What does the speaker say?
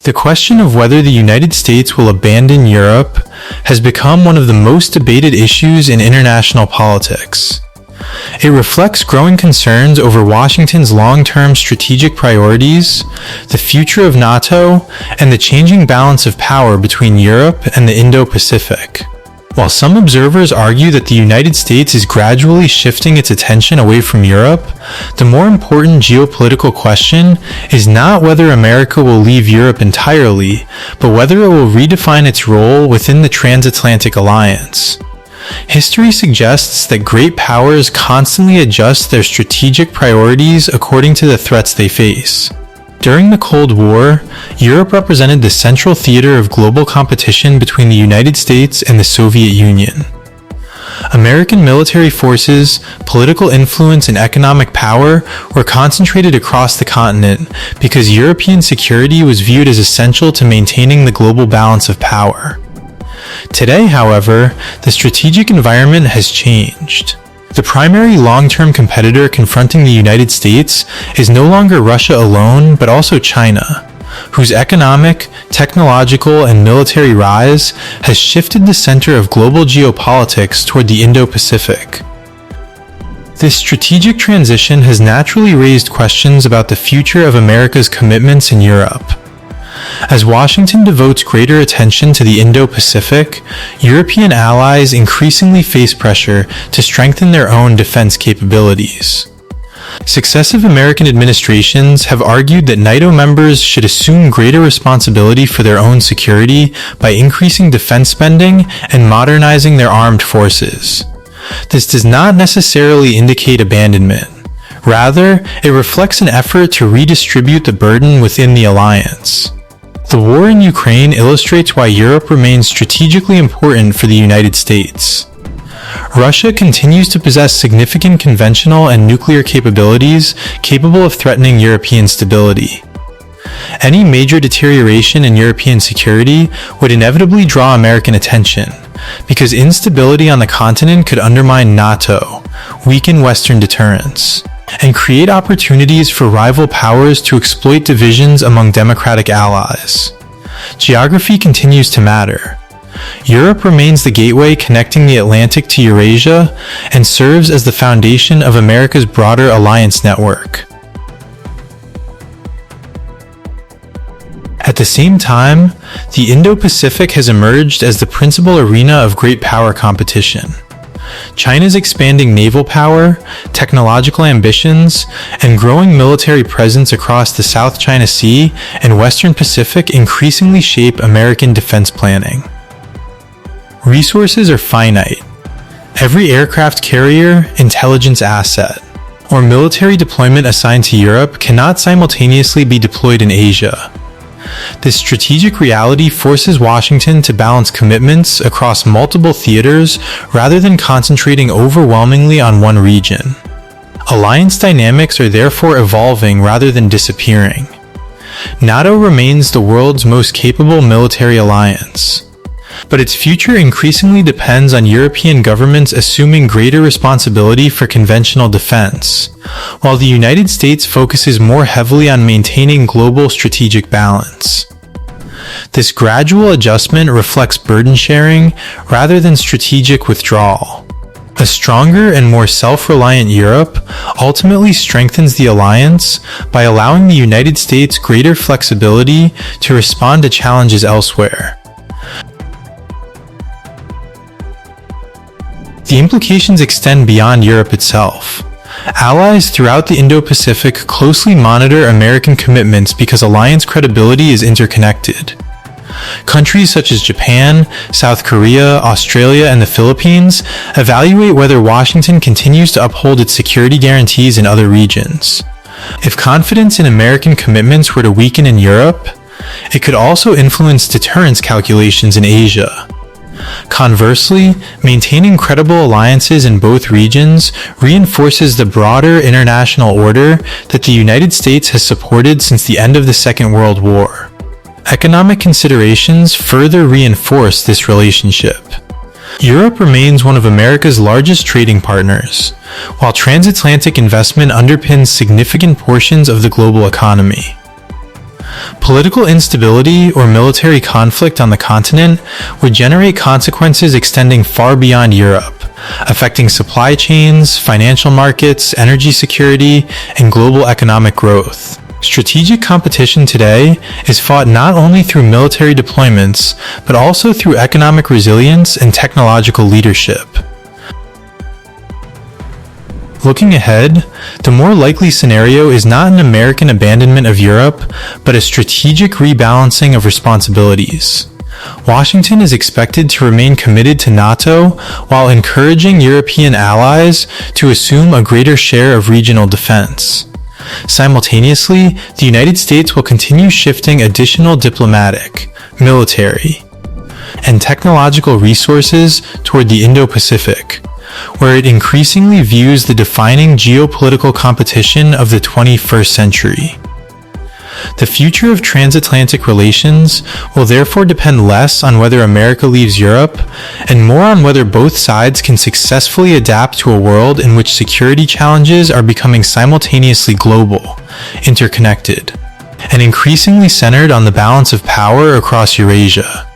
The question of whether the United States will abandon Europe has become one of the most debated issues in international politics. It reflects growing concerns over Washington's long-term strategic priorities, the future of NATO, and the changing balance of power between Europe and the Indo-Pacific. While some observers argue that the United States is gradually shifting its attention away from Europe, the more important geopolitical question is not whether America will leave Europe entirely, but whether it will redefine its role within the transatlantic alliance. History suggests that great powers constantly adjust their strategic priorities according to the threats they face. During the Cold War, Europe represented the central theater of global competition between the United States and the Soviet Union. American military forces, political influence, and economic power were concentrated across the continent because European security was viewed as essential to maintaining the global balance of power. Today, however, the strategic environment has changed. The primary long-term competitor confronting the United States is no longer Russia alone, but also China, whose economic, technological, and military rise has shifted the center of global geopolitics toward the Indo-Pacific. This strategic transition has naturally raised questions about the future of America's commitments in Europe. As Washington devotes greater attention to the Indo-Pacific, European allies increasingly face pressure to strengthen their own defense capabilities. Successive American administrations have argued that NATO members should assume greater responsibility for their own security by increasing defense spending and modernizing their armed forces. This does not necessarily indicate abandonment. Rather, it reflects an effort to redistribute the burden within the alliance. The war in Ukraine illustrates why Europe remains strategically important for the United States. Russia continues to possess significant conventional and nuclear capabilities capable of threatening European stability. Any major deterioration in European security would inevitably draw American attention, because instability on the continent could undermine NATO, weaken Western deterrence, and create opportunities for rival powers to exploit divisions among democratic allies. Geography continues to matter. Europe remains the gateway connecting the Atlantic to Eurasia and serves as the foundation of America's broader alliance network. At the same time, the Indo-Pacific has emerged as the principal arena of great power competition. China's expanding naval power, technological ambitions, and growing military presence across the South China Sea and Western Pacific increasingly shape American defense planning. Resources are finite. Every aircraft carrier, intelligence asset, or military deployment assigned to Europe cannot simultaneously be deployed in Asia. This strategic reality forces Washington to balance commitments across multiple theaters rather than concentrating overwhelmingly on one region. Alliance dynamics are therefore evolving rather than disappearing. NATO remains the world's most capable military alliance, but its future increasingly depends on European governments assuming greater responsibility for conventional defense, while the United States focuses more heavily on maintaining global strategic balance. This gradual adjustment reflects burden sharing rather than strategic withdrawal. A stronger and more self-reliant Europe ultimately strengthens the alliance by allowing the United States greater flexibility to respond to challenges elsewhere. The implications extend beyond Europe itself. Allies throughout the Indo-Pacific closely monitor American commitments because alliance credibility is interconnected. Countries such as Japan, South Korea, Australia, and the Philippines evaluate whether Washington continues to uphold its security guarantees in other regions. If confidence in American commitments were to weaken in Europe, it could also influence deterrence calculations in Asia. Conversely, maintaining credible alliances in both regions reinforces the broader international order that the United States has supported since the end of the Second World War. Economic considerations further reinforce this relationship. Europe remains one of America's largest trading partners, while transatlantic investment underpins significant portions of the global economy. Political instability or military conflict on the continent would generate consequences extending far beyond Europe, affecting supply chains, financial markets, energy security, and global economic growth. Strategic competition today is fought not only through military deployments, but also through economic resilience and technological leadership. Looking ahead, the more likely scenario is not an American abandonment of Europe, but a strategic rebalancing of responsibilities. Washington is expected to remain committed to NATO while encouraging European allies to assume a greater share of regional defense. Simultaneously, the United States will continue shifting additional diplomatic, military, and technological resources toward the Indo-Pacific, where it increasingly views the defining geopolitical competition of the 21st century. The future of transatlantic relations will therefore depend less on whether America leaves Europe and more on whether both sides can successfully adapt to a world in which security challenges are becoming simultaneously global, interconnected, and increasingly centered on the balance of power across Eurasia.